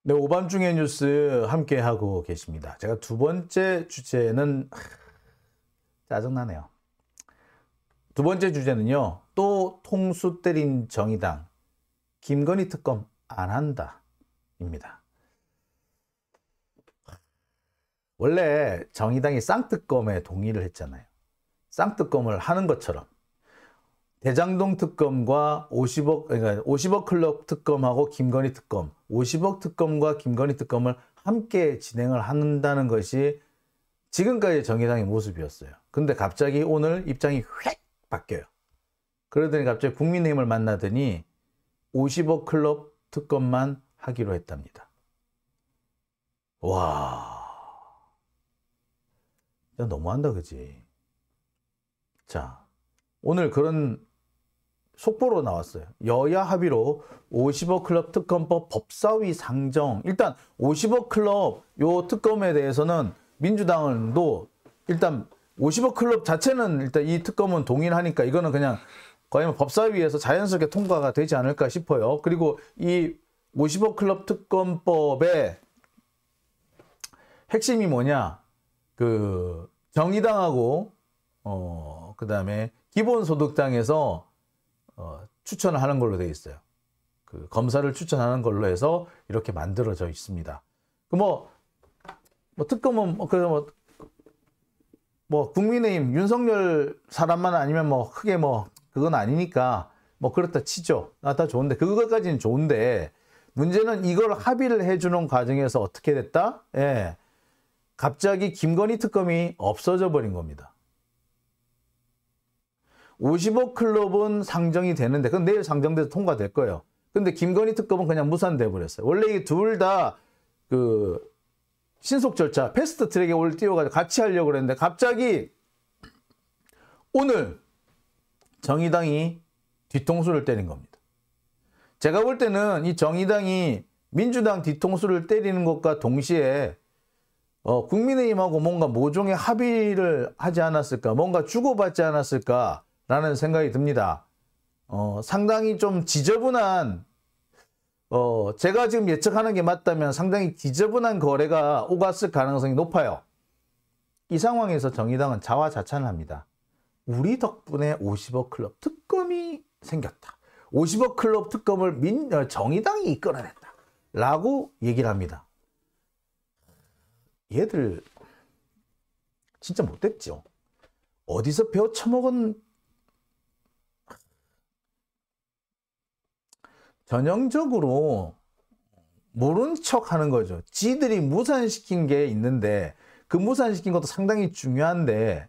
네, 오밤중의 뉴스 함께 하고 계십니다. 제가 두 번째 주제는 짜증나네요. 두 번째 주제는요. 또 통수 때린 정의당 김건희 특검 안 한다 입니다. 원래 정의당이 쌍특검에 동의를 했잖아요. 쌍특검을 하는 것처럼 대장동 특검과 50억 클럽 특검하고 김건희 특검, 50억 특검과 김건희 특검을 함께 진행을 한다는 것이 지금까지 정의당의 모습이었어요. 근데 갑자기 오늘 입장이 휙 바뀌어요. 그러더니 갑자기 국민의힘을 만나더니 50억 클럽 특검만 하기로 했답니다. 와, 야, 너무한다, 그지? 자, 오늘 그런 속보로 나왔어요. 여야 합의로 50억 클럽 특검법 법사위 상정. 일단 50억 클럽 요 특검에 대해서는 민주당도 일단 50억 클럽 자체는 일단 이 특검은 동의를 하니까 이거는 그냥 거의 뭐 법사위에서 자연스럽게 통과가 되지 않을까 싶어요. 그리고 이 50억 클럽 특검법의 핵심이 뭐냐? 그 정의당하고 그다음에 기본소득당에서 추천을 하는 걸로 되어 있어요. 그 검사를 추천하는 걸로 해서 이렇게 만들어져 있습니다. 뭐 특검은 국민의힘 윤석열 사람만 아니면 뭐 크게 뭐 그건 아니니까 뭐 그렇다 치죠. 다 좋은데 그거까지는 좋은데 문제는 이걸 합의를 해주는 과정에서 어떻게 됐다? 예, 갑자기 김건희 특검이 없어져 버린 겁니다. 50억 클럽은 상정이 되는데 그건 내일 상정돼서 통과될 거예요. 근데 김건희 특검은 그냥 무산돼 버렸어요. 원래 이 둘 다 그 신속 절차 패스트 트랙에 올 띄워가지고 같이 하려고 그랬는데 갑자기 오늘 정의당이 뒤통수를 때린 겁니다. 제가 볼 때는 이 정의당이 민주당 뒤통수를 때리는 것과 동시에 국민의힘하고 뭔가 모종의 합의를 하지 않았을까, 뭔가 주고받지 않았을까 라는 생각이 듭니다. 상당히 좀 지저분한, 제가 지금 예측하는 게 맞다면 상당히 지저분한 거래가 오갔을 가능성이 높아요. 이 상황에서 정의당은 자화자찬을 합니다. 우리 덕분에 50억 클럽 특검이 생겼다. 50억 클럽 특검을 정의당이 이끌어냈다. 라고 얘기를 합니다. 얘들 진짜 못됐죠. 어디서 배워 처먹은 전형적으로 모른 척 하는 거죠. 지들이 무산시킨 게 있는데 그 무산시킨 것도 상당히 중요한데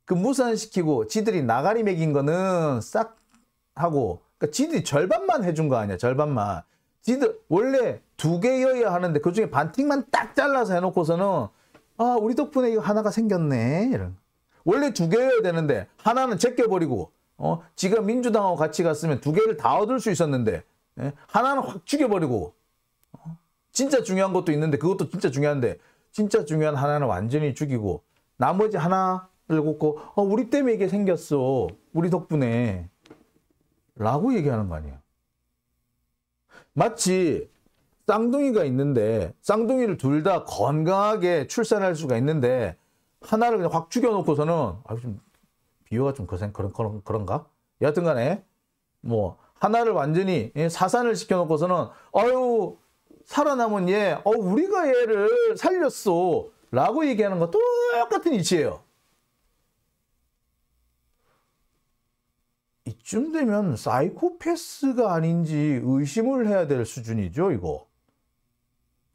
그 무산시키고 지들이 나가리 매긴 거는 싹 하고 그러니까 지들이 절반만 해준 거 아니야. 절반만. 지들 원래 2개여야 하는데 그중에 반틱만 딱 잘라서 해놓고서는 우리 덕분에 이거 하나가 생겼네. 이런. 원래 2개여야 되는데 하나는 제껴버리고 지가 민주당하고 같이 갔으면 2개를 다 얻을 수 있었는데 하나는 확 죽여버리고 진짜 중요한 것도 있는데 그것도 진짜 중요한데 진짜 중요한 하나는 완전히 죽이고 나머지 하나를 굽고 우리 때문에 이게 생겼어. 우리 덕분에 라고 얘기하는 거 아니에요. 마치 쌍둥이가 있는데 쌍둥이를 둘 다 건강하게 출산할 수가 있는데 하나를 그냥 확 죽여놓고서는 좀 비유가 좀 그런가? 여하튼 간에 뭐 하나를 완전히 사산을 시켜놓고서는 살아남은 얘 우리가 얘를 살렸어 라고 얘기하는 거 똑같은 이치예요. 이쯤 되면 사이코패스가 아닌지 의심을 해야 될 수준이죠. 이거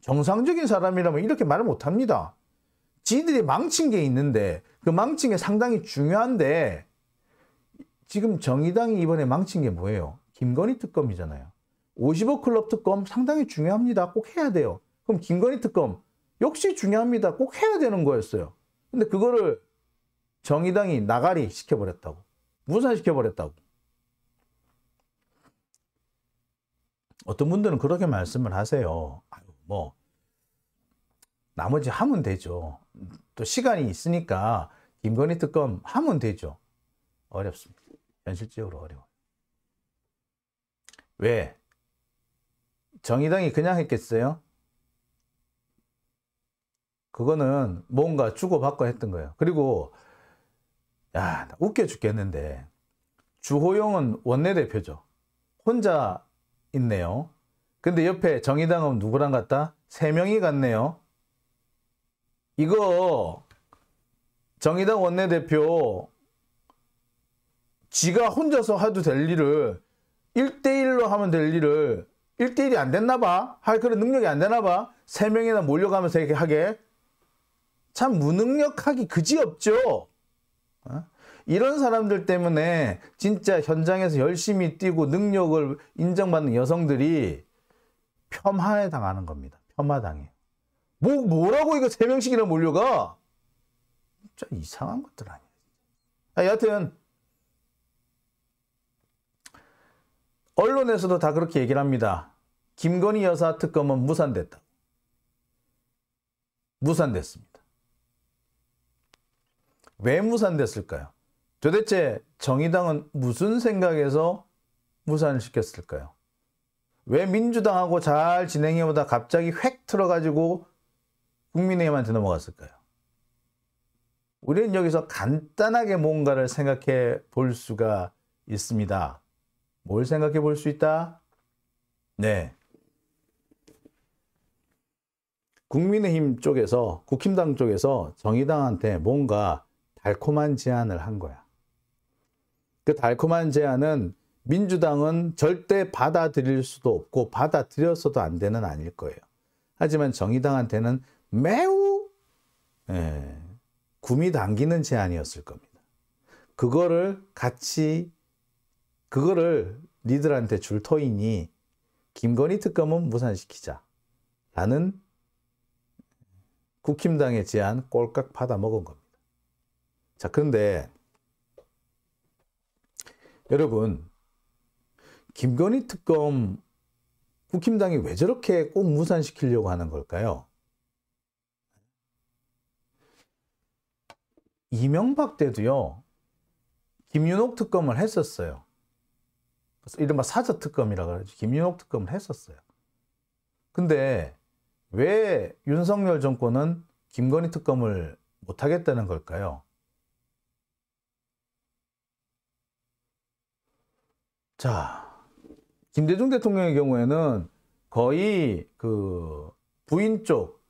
정상적인 사람이라면 이렇게 말을 못합니다. 지들이 망친 게 있는데 그 망친 게 상당히 중요한데 지금 정의당이 이번에 망친 게 뭐예요? 김건희 특검이잖아요. 50억 클럽 특검 상당히 중요합니다. 꼭 해야 돼요. 그럼 김건희 특검 역시 중요합니다. 꼭 해야 되는 거였어요. 근데 그거를 정의당이 나가리 시켜버렸다고. 무산시켜버렸다고. 어떤 분들은 그렇게 말씀을 하세요. 나머지 하면 되죠. 또 시간이 있으니까 김건희 특검 하면 되죠. 어렵습니다. 현실적으로 어려워요. 왜? 정의당이 그냥 했겠어요? 그거는 뭔가 주고받고 했던 거예요. 그리고 야, 웃겨 죽겠는데 주호영은 원내대표죠. 혼자 있네요. 근데 옆에 정의당은 누구랑 갔다? 3명이 갔네요. 이거 정의당 원내대표 지가 혼자서 해도 될 일을 1대1로 하면 될 일을 1대1이 안 됐나 봐. 할 그런 능력이 안 되나 봐. 3명이나 몰려가면서 이렇게 하게. 참 무능력하기 그지없죠. 이런 사람들 때문에 진짜 현장에서 열심히 뛰고 능력을 인정받는 여성들이 폄하에 당하는 겁니다. 폄하당해. 뭐라고 이거 3명씩이나 몰려가? 진짜 이상한 것들 아니야. 여하튼 언론에서도 다 그렇게 얘기를 합니다. 김건희 여사 특검은 무산됐다. 무산됐습니다. 왜 무산됐을까요? 도대체 정의당은 무슨 생각에서 무산을 시켰을까요? 왜 민주당하고 잘 진행해오다 갑자기 획 틀어가지고 국민의힘한테 넘어갔을까요? 우리는 여기서 간단하게 뭔가를 생각해 볼 수가 있습니다. 뭘 생각해 볼 수 있다? 네. 국민의힘 쪽에서, 국힘당 쪽에서 정의당한테 뭔가 달콤한 제안을 한 거야. 그 달콤한 제안은 민주당은 절대 받아들일 수도 없고 받아들였어도 안 되는 아닐 거예요. 하지만 정의당한테는 매우 구미 당기는 제안이었을 겁니다. 그거를 니들한테 줄 터이니 김건희 특검은 무산시키자 라는 국힘당의 제안 꼴깍 받아 먹은 겁니다. 자, 그런데 여러분, 김건희 특검 국힘당이 왜 저렇게 꼭 무산시키려고 하는 걸까요? 이명박 때도요, 김윤옥 특검을 했었어요. 이른바 사저 특검이라고 하죠. 김윤옥 특검을 했었어요. 근데 왜 윤석열 정권은 김건희 특검을 못하겠다는 걸까요? 자, 김대중 대통령의 경우에는 거의 그 부인 쪽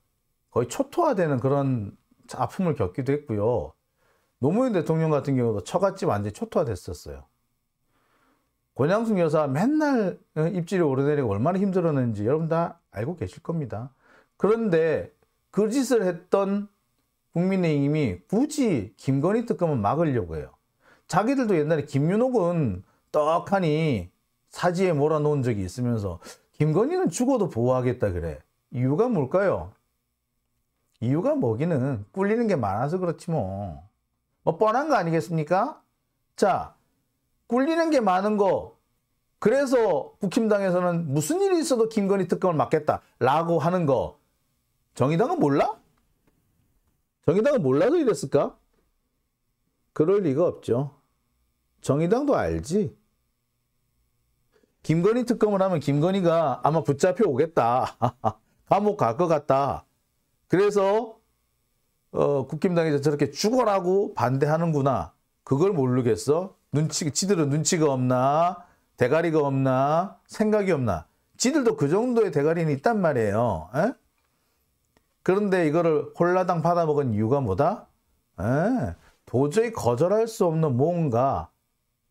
거의 초토화되는 그런 아픔을 겪기도 했고요. 노무현 대통령 같은 경우도 처갓집 완전히 초토화됐었어요. 권양숙 여사 맨날 입질이 오르내리고 얼마나 힘들었는지 여러분 다 알고 계실 겁니다. 그런데 그 짓을 했던 국민의힘이 굳이 김건희 특검을 막으려고 해요. 자기들도 옛날에 김윤옥은 떡하니 사지에 몰아놓은 적이 있으면서 김건희는 죽어도 보호하겠다 그래. 이유가 뭘까요? 이유가 뭐기는 꿀리는 게 많아서 그렇지 뭐. 뻔한 거 아니겠습니까? 자, 꿀리는 게 많은 거. 그래서 국힘당에서는 무슨 일이 있어도 김건희 특검을 막겠다라고 하는 거. 정의당은 몰라? 정의당은 몰라서 이랬을까? 그럴 리가 없죠. 정의당도 알지. 김건희 특검을 하면 김건희가 아마 붙잡혀 오겠다. 감옥 갈 것 같다. 그래서 국힘당에서 저렇게 죽어라고 반대하는구나. 그걸 모르겠어? 지들은 눈치가 없나? 대가리가 없나? 생각이 없나? 지들도 그 정도의 대가리는 있단 말이에요. 에? 그런데 이거를 홀라당 받아먹은 이유가 뭐다? 도저히 거절할 수 없는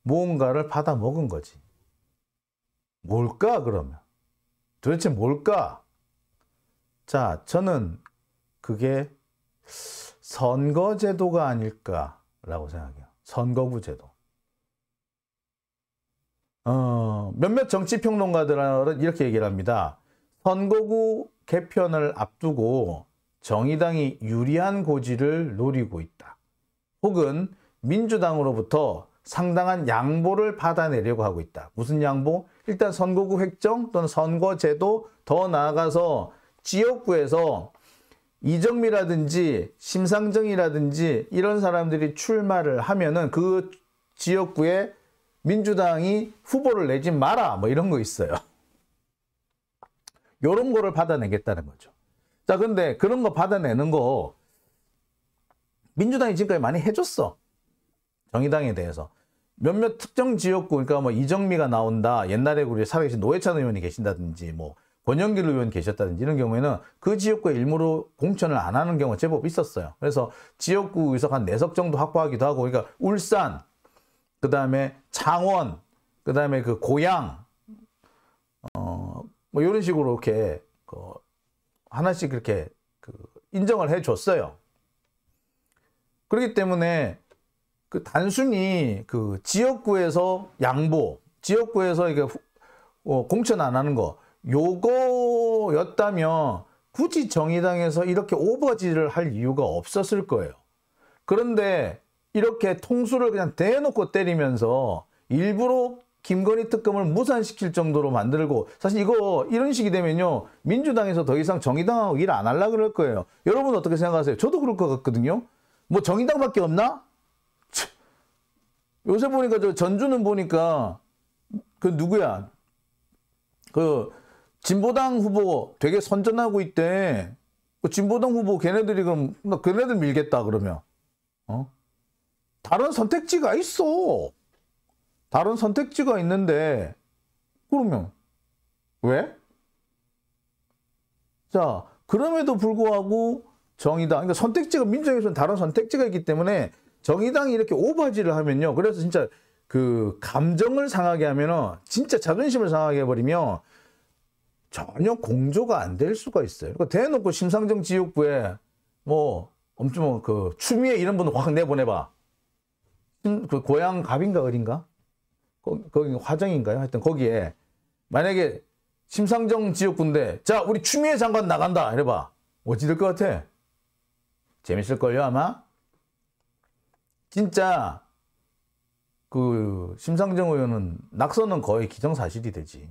무언가를 받아먹은 거지. 뭘까 그러면? 도대체 뭘까? 자, 저는 그게 선거제도가 아닐까라고 생각해요. 선거구제도. 몇몇 정치평론가들은 이렇게 얘기를 합니다. 선거구 개편을 앞두고 정의당이 유리한 고지를 노리고 있다. 혹은 민주당으로부터 상당한 양보를 받아내려고 하고 있다. 무슨 양보? 일단 선거구 획정 또는 선거제도, 더 나아가서 지역구에서 이정미라든지 심상정이라든지 이런 사람들이 출마를 하면은 그 지역구에 민주당이 후보를 내지 마라 뭐 이런 거 있어요. 요런 거를 받아내겠다는 거죠. 자, 근데 그런 거 받아내는 거 민주당이 지금까지 많이 해줬어. 정의당에 대해서. 몇몇 특정 지역구, 그러니까 뭐 이정미가 나온다. 옛날에 우리 살아계신 노회찬 의원이 계신다든지, 뭐 권영길 의원 계셨다든지 이런 경우에는 그 지역구에 일부러 공천을 안 하는 경우가 제법 있었어요. 그래서 지역구 의석 한 4석 정도 확보하기도 하고, 그러니까 울산, 그 다음에 창원, 그 다음에 그 고양, 뭐 이런 식으로 이렇게 하나씩 이렇게 인정을 해줬어요. 그렇기 때문에 그 단순히 그 지역구에서 양보, 지역구에서 이게 공천 안 하는 거, 요거였다면 굳이 정의당에서 이렇게 오버질을 할 이유가 없었을 거예요. 그런데 이렇게 통수를 그냥 대놓고 때리면서 일부러 김건희 특검을 무산시킬 정도로 만들고, 사실 이거 이런 식이 되면요, 민주당에서 더 이상 정의당하고 일 안 하려고 그럴 거예요. 여러분 어떻게 생각하세요? 저도 그럴 것 같거든요. 뭐 정의당밖에 없나? 요새 보니까 저 전주는 보니까 그 누구야? 그 진보당 후보 되게 선전하고 있대. 그 진보당 후보 걔네들이 그럼 걔네들 밀겠다 그러면 다른 선택지가 있어. 다른 선택지가 있는데 그러면 왜? 자, 그럼에도 불구하고 정의당, 그러니까 선택지가 민주당에서는 다른 선택지가 있기 때문에 정의당이 이렇게 오버질을 하면요. 그래서 진짜 그 감정을 상하게 하면은, 진짜 자존심을 상하게 해버리면 전혀 공조가 안 될 수가 있어요. 그러니까 대놓고 심상정 지역구에 뭐 엄청 그 추미애 이런 분 확 내보내봐. 그 고향 갑인가 어딘가? 거기 화정인가요? 하여튼 거기에 만약에 심상정 지역구인데, 자, 우리 추미애 장관 나간다 이래봐. 어찌 될 것 같아? 재밌을걸요 아마? 진짜 그 심상정 의원은 낙선은 거의 기정사실이 되지.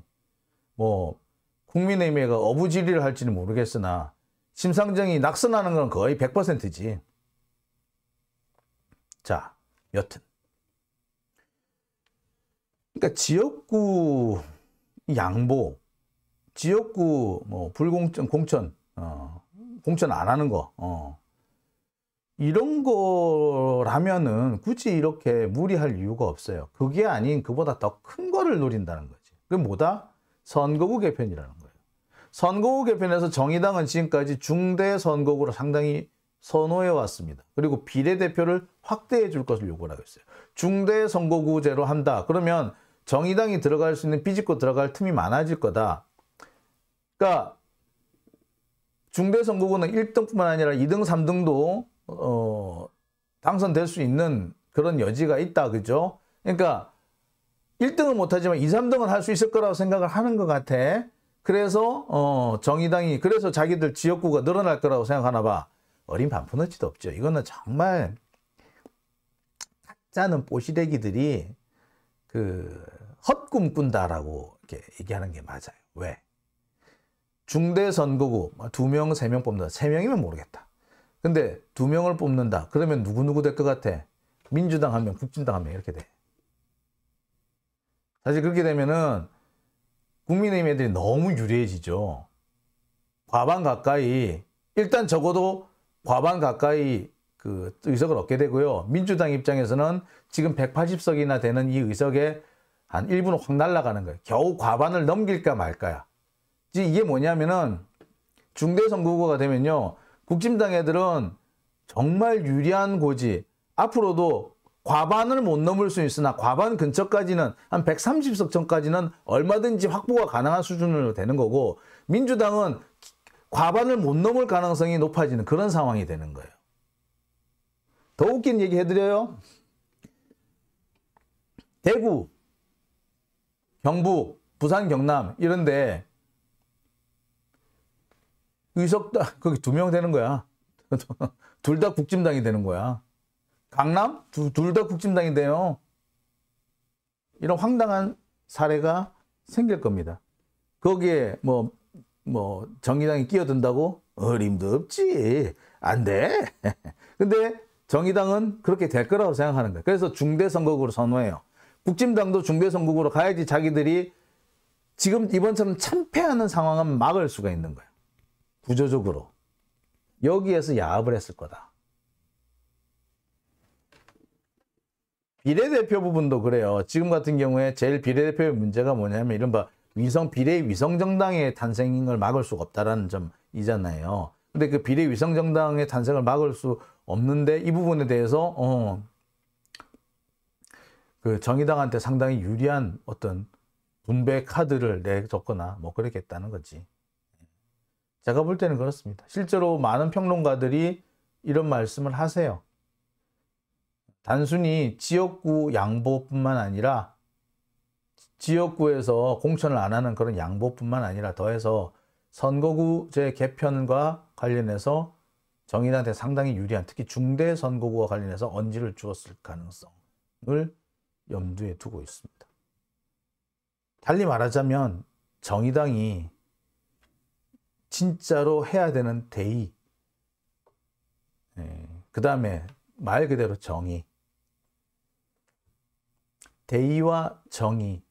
뭐 국민의힘에가 어부지리를 할지는 모르겠으나 심상정이 낙선하는 건 거의 100%지. 자, 여튼 그러니까 지역구 양보, 지역구 뭐 불공천, 공천 안 하는 거, 이런 거라면은 굳이 이렇게 무리할 이유가 없어요. 그게 아닌 그보다 더 큰 거를 노린다는 거지. 그게 뭐다? 선거구 개편이라는 거예요. 선거구 개편에서 정의당은 지금까지 중대 선거구로 상당히 선호해 왔습니다. 그리고 비례대표를 확대해 줄 것을 요구를 하고 있어요. 중대 선거구제로 한다. 그러면 정의당이 들어갈 수 있는, 비집고 들어갈 틈이 많아질 거다. 그러니까 중대 선거구는 1등뿐만 아니라 2등, 3등도 당선될 수 있는 그런 여지가 있다. 그죠? 그러니까 1등은 못하지만 2, 3등은 할 수 있을 거라고 생각을 하는 것 같아. 그래서 정의당이, 그래서 자기들 지역구가 늘어날 거라고 생각하나 봐. 어린 반푼어치도 없죠. 이거는 정말 가짜는 뽀시래기들이 그 헛꿈 꾼다라고 이렇게 얘기하는 게 맞아요. 왜? 중대 선거구 2명, 3명 뽑는다. 3명이면 모르겠다. 근데 2명을 뽑는다. 그러면 누구 될 것 같아? 민주당 1명, 국진당 1명 이렇게 돼. 사실 그렇게 되면은 국민의힘 애들이 너무 유리해지죠. 과반 가까이, 일단 적어도 과반 가까이 그 의석을 얻게 되고요. 민주당 입장에서는 지금 180석이나 되는 이 의석에 한 일부는 확 날아가는 거예요. 겨우 과반을 넘길까 말까야. 이게 뭐냐면은 중대 선거구가 되면요, 국진당 애들은 정말 유리한 고지, 앞으로도 과반을 못 넘을 수 있으나 과반 근처까지는, 한 130석 전까지는 얼마든지 확보가 가능한 수준으로 되는 거고, 민주당은 과반을 못 넘을 가능성이 높아지는 그런 상황이 되는 거예요. 더 웃긴 얘기 해드려요. 대구, 경북, 부산, 경남 이런데 의석 거기 2명 되는 거야. 둘 다 국진당이 되는 거야. 강남 둘 다 국진당이 돼요. 이런 황당한 사례가 생길 겁니다. 거기에 뭐 정의당이 끼어든다고? 어림도 없지. 안 돼. 근데 정의당은 그렇게 될 거라고 생각하는 거예요. 그래서 중대 선거구로 선호해요. 국진당도 중대 선거구로 가야지 자기들이 지금 이번처럼 참패하는 상황은 막을 수가 있는 거예요. 구조적으로. 여기에서 야합을 했을 거다. 비례대표 부분도 그래요. 지금 같은 경우에 제일 비례대표의 문제가 뭐냐면 이른바 비례 위성정당의 탄생을 막을 수가 없다라는 점이잖아요. 근데 그 비례 위성정당의 탄생을 막을 수 없는데 이 부분에 대해서 그 정의당한테 상당히 유리한 어떤 분배 카드를 내줬거나 뭐 그랬겠다는 거지. 제가 볼 때는 그렇습니다. 실제로 많은 평론가들이 이런 말씀을 하세요. 단순히 지역구 양보뿐만 아니라 지역구에서 공천을 안 하는 그런 양보뿐만 아니라 더해서 선거구제 개편과 관련해서 정의당한테 상당히 유리한, 특히 중대 선거구와 관련해서 언지를 주었을 가능성을 염두에 두고 있습니다. 달리 말하자면 정의당이 진짜로 해야 되는 대의, 그 다음에 말 그대로 정의, 대의와 정의,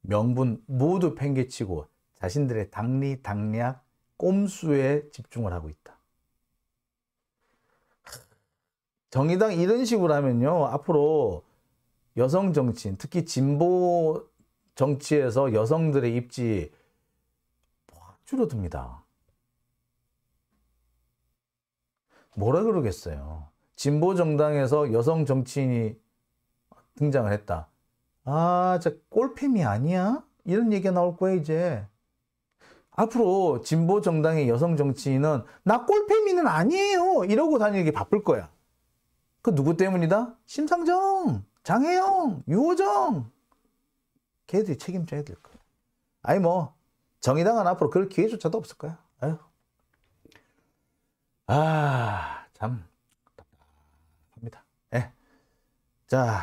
명분 모두 팽개치고 자신들의 당리, 당략, 꼼수에 집중을 하고 있다. 정의당 이런 식으로 하면요, 앞으로 여성 정치인, 특히 진보 정치에서 여성들의 입지 줄어듭니다. 뭐라 그러겠어요. 진보 정당에서 여성 정치인이 등장을 했다. 아, 저 꼴팸이 아니야? 이런 얘기가 나올 거야, 이제. 앞으로 진보 정당의 여성 정치인은 나 꼴팸이는 아니에요. 이러고 다니기 바쁠 거야. 그 누구 때문이다? 심상정, 장혜영, 유호정. 걔들이 책임져야 될 거야. 아니 뭐 정의당은 앞으로 그럴 기회조차도 없을 거야. 아유. 아, 참 답답합니다. 예. 자,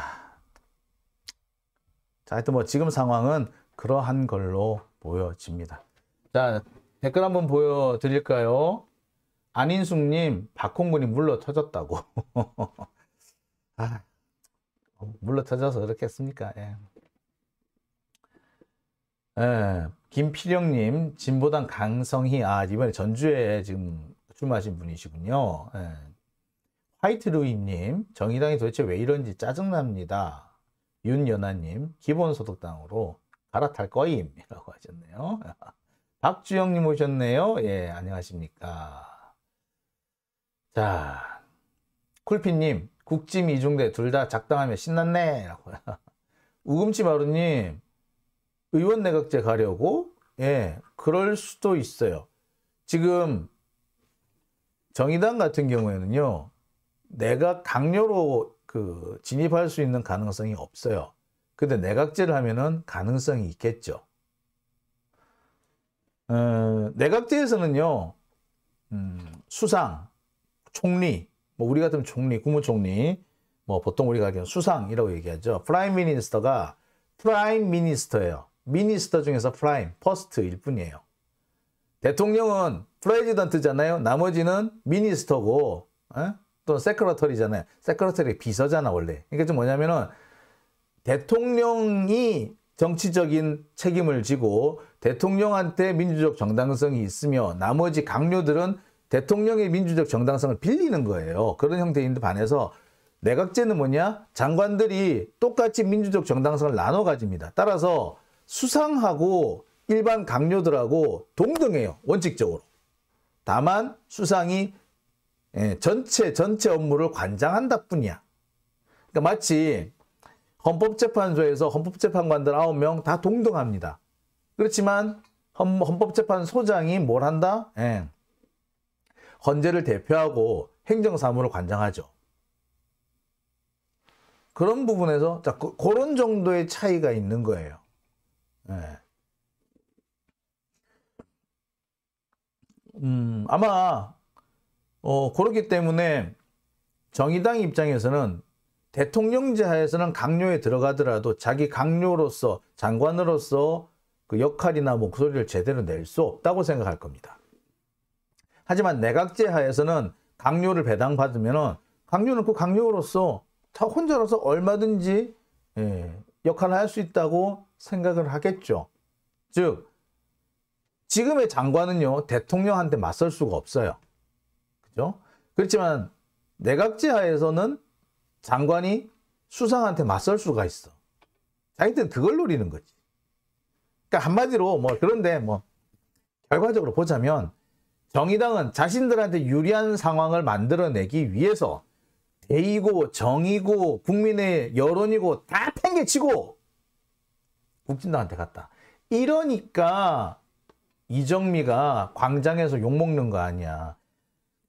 하여튼 뭐 지금 상황은 그러한 걸로 보여집니다. 자, 댓글 한번 보여드릴까요? 안인숙님, 박홍근이 물러 터졌다고. 아, 물러 터져서 그렇게 했습니까? 예. 예. 김필영님, 진보당 강성희, 아, 이번에 전주에 지금 출마하신 분이시군요. 예. 화이트루이님, 정의당이 도대체 왜 이런지 짜증납니다. 윤연아님, 기본소득당으로 갈아탈 거임 이라고 하셨네요. 박주영님 오셨네요. 예, 안녕하십니까. 자, 쿨피님, 국짐 이중대 둘 다 작당하면 신났네 라고. 우금치 마루님, 의원 내각제 가려고? 예, 그럴 수도 있어요. 지금 정의당 같은 경우에는요, 내각 강요로 진입할 수 있는 가능성이 없어요. 근데 내각제를 하면은 가능성이 있겠죠. 내각제에서는요, 수상, 총리, 뭐 우리 같으면 총리, 국무총리, 뭐 보통 우리가 알기로는 수상이라고 얘기하죠. 프라임 미니스터가 프라임 미니스터예요. 미니스터 중에서 프라임, 퍼스트일 뿐이에요. 대통령은 프레지던트잖아요. 나머지는 미니스터고, 또 세크러터리잖아요. 세크러터리 비서잖아 원래. 그러니까 좀 뭐냐면은 대통령이 정치적인 책임을 지고 대통령한테 민주적 정당성이 있으며 나머지 강요들은 대통령의 민주적 정당성을 빌리는 거예요. 그런 형태인데 반해서 내각제는 뭐냐? 장관들이 똑같이 민주적 정당성을 나눠 가집니다. 따라서 수상하고 일반 강요들하고 동등해요. 원칙적으로. 다만 수상이 전체 업무를 관장한다 뿐이야. 그러니까 마치 헌법재판소에서 헌법재판관들 9명 다 동등합니다. 그렇지만 헌법재판소장이 뭘 한다? 헌재를 대표하고 행정사무를 관장하죠. 그런 부분에서 자, 그런 정도의 차이가 있는 거예요. 아마 그렇기 때문에 정의당 입장에서는 대통령제 하에서는 강요에 들어가더라도 자기 강요로서 장관으로서 그 역할이나 목소리를 제대로 낼 수 없다고 생각할 겁니다. 하지만 내각제 하에서는 강요를 배당받으면 강요는 그 강요로서 다 혼자라서 얼마든지 역할을 할 수 있다고 생각을 하겠죠. 즉 지금의 장관은요 대통령한테 맞설 수가 없어요. 그죠? 그렇지만 내각제 하에서는 장관이 수상한테 맞설 수가 있어. 자기들은 그걸 노리는 거지. 그러니까 한마디로 뭐 그런데 뭐 결과적으로 보자면 정의당은 자신들한테 유리한 상황을 만들어내기 위해서 대의고 정의고 국민의 여론이고 다 팽개치고 국진당한테 갔다. 이러니까 이정미가 광장에서 욕먹는 거 아니야.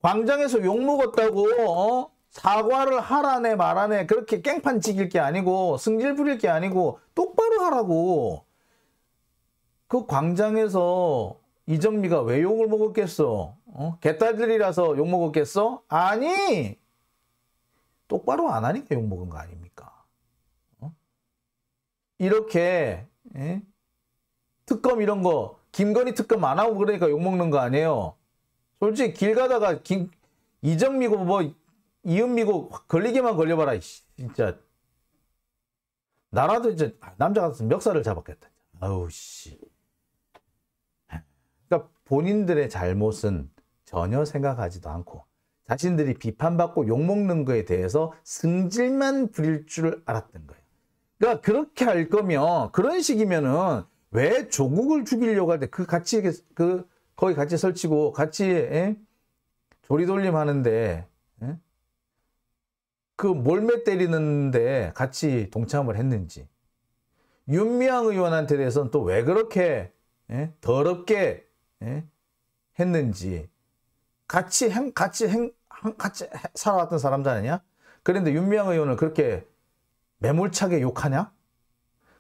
광장에서 욕먹었다고 사과를 하라네 말하네 그렇게 깽판 지길 게 아니고 승질 부릴 게 아니고 똑바로 하라고. 그 광장에서 이정미가 왜 욕을 먹었겠어? 개딸들이라서 욕 먹었겠어? 아니! 똑바로 안 하니까 욕 먹은 거 아닙니까? 이렇게 특검 이런 거 김건희 특검 안 하고 그러니까 욕 먹는 거 아니에요? 솔직히 길 가다가 이정미고 뭐 이은미고 걸리기만 걸려봐라. 진짜 나라도 이제 남자 같았으면 멱살을 잡았겠다. 아우 씨. 그러니까 본인들의 잘못은 전혀 생각하지도 않고 자신들이 비판받고 욕먹는 거에 대해서 승질만 부릴 줄 알았던 거예요. 그러니까 그렇게 할 거면 그런 식이면은 왜 조국을 죽이려고 할 때 그 같이 거기 같이 설치고 같이 조리돌림 하는데 그 몰매 때리는데 같이 동참을 했는지 윤미향 의원한테 대해서는 또 왜 그렇게 더럽게 했는지 같이 살아왔던 사람들 아니냐? 그런데 윤미향 의원을 그렇게 매몰차게 욕하냐?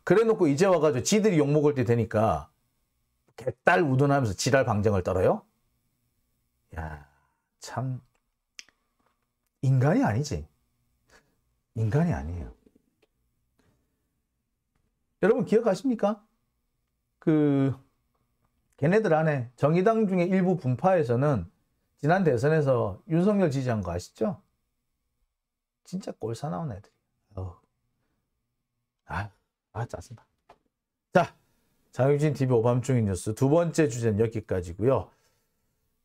그래 놓고 이제 와가지고 지들이 욕먹을 때 되니까 개딸 우둔하면서 지랄 방정을 떨어요? 야, 참 인간이 아니지. 인간이 아니에요. 여러분 기억하십니까? 걔네들 안에 정의당 중에 일부 분파에서는 지난 대선에서 윤석열 지지한 거 아시죠? 진짜 꼴사 나온 애들이. 짜증나. 자, 장윤진 TV 오밤중인 뉴스 두 번째 주제는 여기까지고요.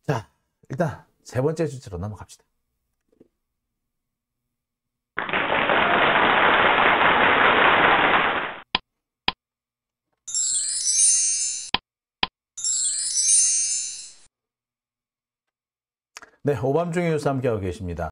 자, 일단 세 번째 주제로 넘어갑시다. 네, 오밤중인 뉴스 함께하고 계십니다.